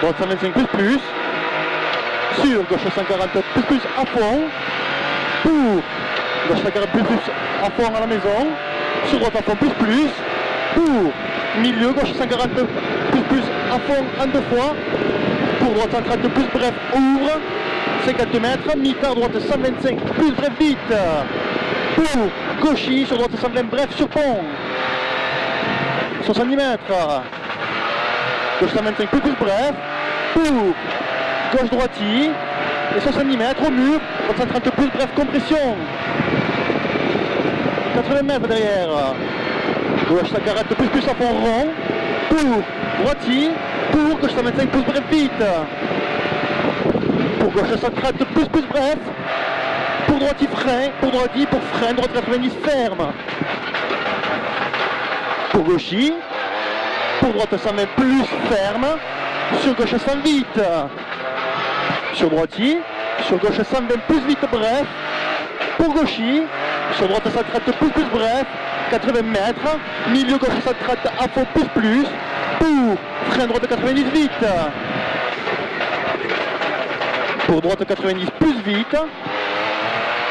droite 125 plus, sur gauche 140 plus à fond, pour gauche 140 plus à fond à la maison, sur droite à fond plus, pour milieu gauche 140 plus à fond en 2 fois, pour droite 130 plus bref ouvre, 50 mètres, mi-temps droite 125 plus bref vite, pour gauchy sur droite 120 bref sur pont, 70 mètres, gauche 125 plus bref, pour gauche droiti, et 70 mètres au mur, 130 plus bref compression, 80 mètres derrière, gauche 140 plus à fond rond, pour droiti, pour gauche 125 plus bref vite, pour gauche 130 plus bref, pour droiti frein, pour droiti pour frein, droite 90 ferme, pour gauchy, pour droite 120 plus ferme, sur gauche 100 vite, sur droiti, sur gauche 120 plus vite bref, pour gauchy, sur droite 130 plus bref, 80 mètres, milieu gauche 130 à fond plus, pour frein droite 90 vite, pour droite 90 plus vite,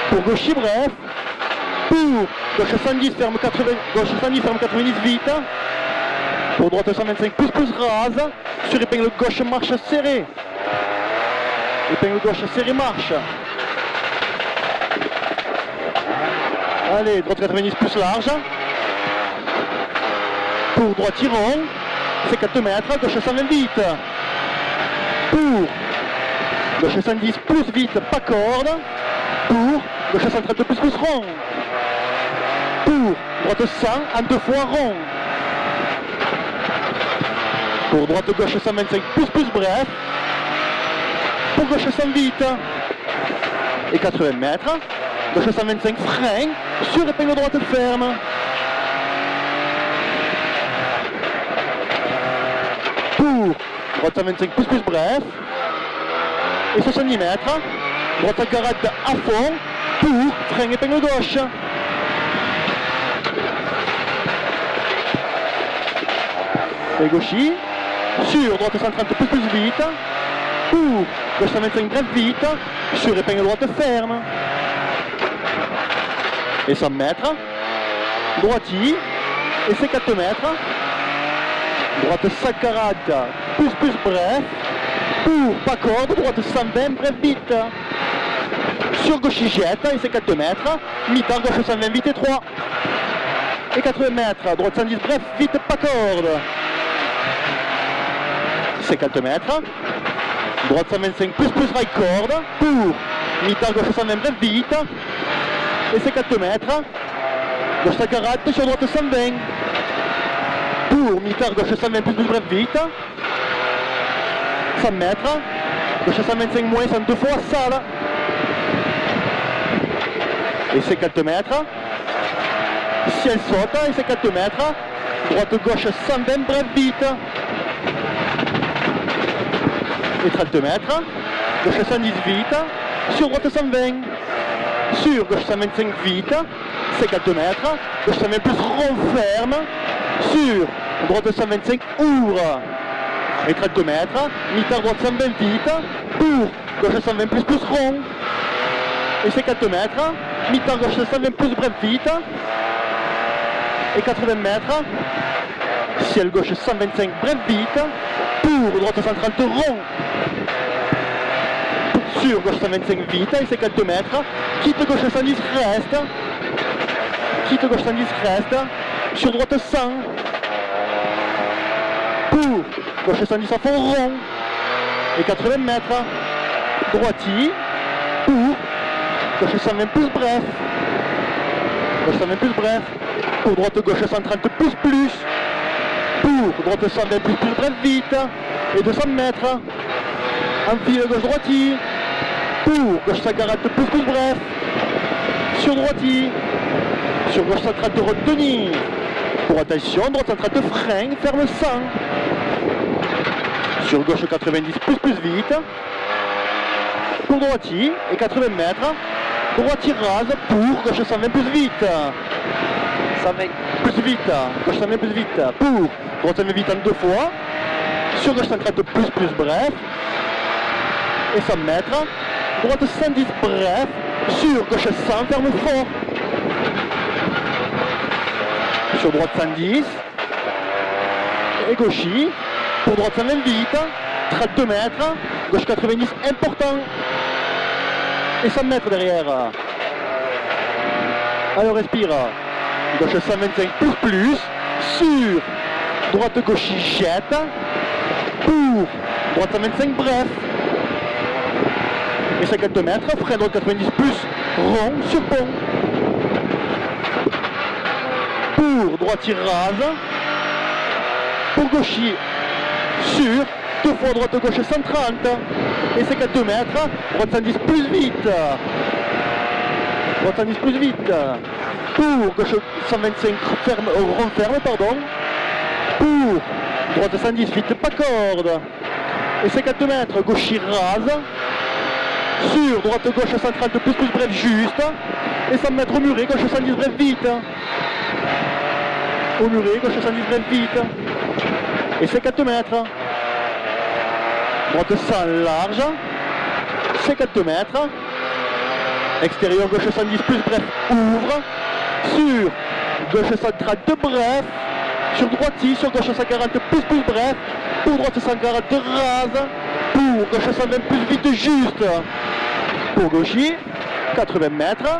pour gauchy bref, pour gauche 110 ferme 80, gauche 110 ferme 90 vite, pour droite 125 plus rase, sur épingle gauche marche serrée, épingle gauche serrée marche, allez droite 90 plus large, pour droite rond, 50 mètres, gauche 120 vite, pour gauche 110 plus vite, pas corde, pour gauche 130 plus rond, pour droite 100 en 2 fois rond, pour droite gauche 125 plus bref, pour gauche 100 vite, et 80 mètres, gauche 125 frein, sur épingle droite ferme, pour droite 125 plus bref, et 70 mètres, droite 140 à fond, pour frein épingle gauche. Et gauchy, sur droite 130 plus vite, pour gauche 125 bref vite, sur épingle droite ferme. Et 100 mètres, droiti, et 50 mètres, droite 140 plus bref, pour pas corde, droite 120 bref vite, sur gauchy jette, et 50 mètres, mi-temps gauche 120 vite et 3, et 80 mètres, droite 110 bref vite, pas corde, 50 mètres, droite 125 plus right corde, pour mi-temps gauche 120 bref vite, et 50 mètres, gauche 140 sur droite 120, pour mi-temps gauche 120 plus bref vite, 100 mètres, gauche 125 moins 102 fois salle, et 50 mètres, ciel saute, et 50 mètres, droite gauche 120 bref vite, et 30 mètres, gauche 110 vite, sur droite 120, sur gauche 125 vite, 50 mètres, gauche 120 plus rond ferme, sur droite 125 ouvre, et 30 mètres, mi-temps droite 120 vite, pour gauche 120 plus rond, et 50 mètres, mi-temps gauche 120 plus bref vite, et 80 mètres, ciel gauche 125 bref vite, pour droite 130 rond, sur gauche 125 vite, et 50 mètres, quitte gauche 110 reste, quitte gauche 110 reste, sur droite 100, pour gauche 110 à fond rond, et 80 mètres, droiti, pour gauche 120 plus bref, gauche 120 plus bref, pour droite gauche 130 plus, pour droite 120 plus bref vite, et 200 mètres, en file gauche droiti, pour gauche 140 plus bref, sur droiti, sur gauche 130 retenir, pour attention, droite 130 frein, ferme 100, sur gauche 90 plus vite, pour droiti, et 80 mètres, droiti rase, pour gauche 120 plus vite, 120 plus vite, gauche 120 plus vite, pour droite 120 vite en 2 fois, sur gauche 130 plus bref, et 100 mètres, droite 110 bref, sur gauche 100, ferme fort, sur droite 110, et gauchis, pour droite 120 vite, 32 mètres, gauche 90 important, et 100 mètres derrière. Allez, on respire, gauche 125 plus, sur droite gauchis jette, pour droite 125 bref, et 50 mètres, frein droite 90 plus, rond sur pont, pour droite rase, pour gauchis sur, deux fois droite gauche 130, et 52 mètres, droite 110 plus vite, droite 110 plus vite, pour gauche 125 ferme, rond ferme, pardon, pour droite 110 vite, pas corde, et 50 mètres, gauchis rase, sur droite gauche 130 plus bref juste, et 100 mètres au muret, gauche 110 bref vite, au muret, gauche 110 bref vite, et 50 mètres, droite 100 large, 50 mètres, extérieur gauche 110 plus bref ouvre, sur gauche 130 bref, sur droiti, sur gauche 140 plus bref, pour droite 140 rase, pour gauche 120 plus vite juste, pour gauchis, 80 mètres,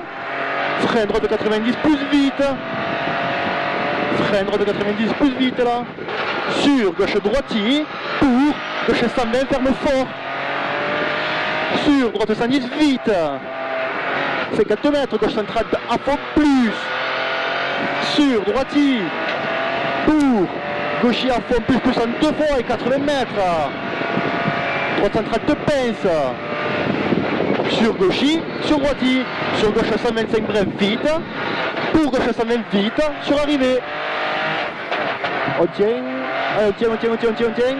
frein droite 90 plus vite, frein droite 90 plus vite là, sur gauche droiti, pour gauche 120 ferme fort, sur droite 110 vite, 50 mètres, gauche 130 à fond plus, sur droiti, pour gauchis à fond plus en deux fois et 80 mètres, droite 130 pince, sur gauchis, sur droiti, sur gauche 125 bref vite, pour gauche 120 vite, sur arrivée, on tient, allez, on tient,